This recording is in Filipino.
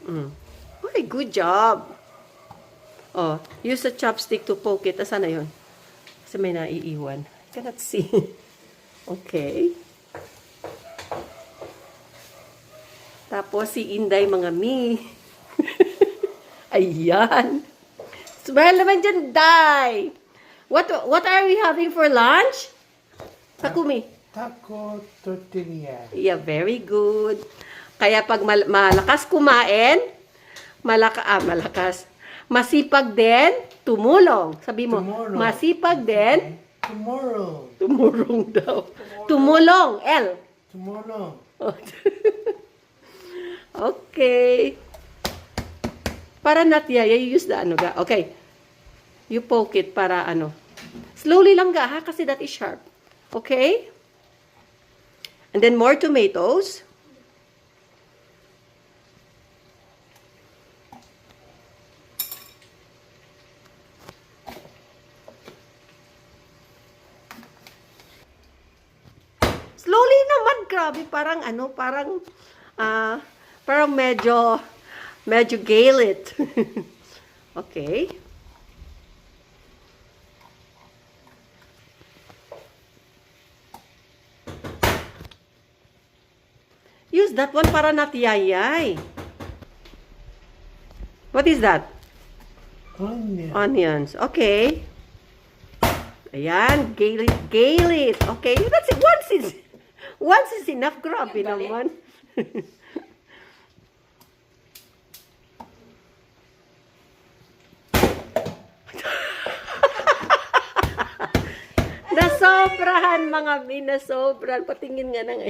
Mm. Okay, good job. Oh, use a chopstick to poke it. Asan na yun? Kasi may naiiwan. I cannot see. Okay. Tapos si Inday, mga mi. Ayan. Smile naman dyan, Day. What are we having for lunch? Takumi. Taco tortilla. Yeah, very good. Kaya pag malakas kumain, malakas. Masipag din, tumulong. Sabi mo, Tomorrow. masipag din, Tomorrow. tumulong daw. Tumulong, L. Tomorrow. Okay. Para not you use the ano ga. Okay. You poke it para ano. Slowly lang ga ha, kasi that is sharp. Okay? And then more tomatoes. Slowly naman, grabe, parang ano, parang medyo galit. Okay. Use that one para natiyayay. What is that? Onion. Onions. Okay. Ayan, galit. Okay, that's it. Once is enough. Grabe naman. Nasobrahan, mga nasobrahan. Patingin nga ng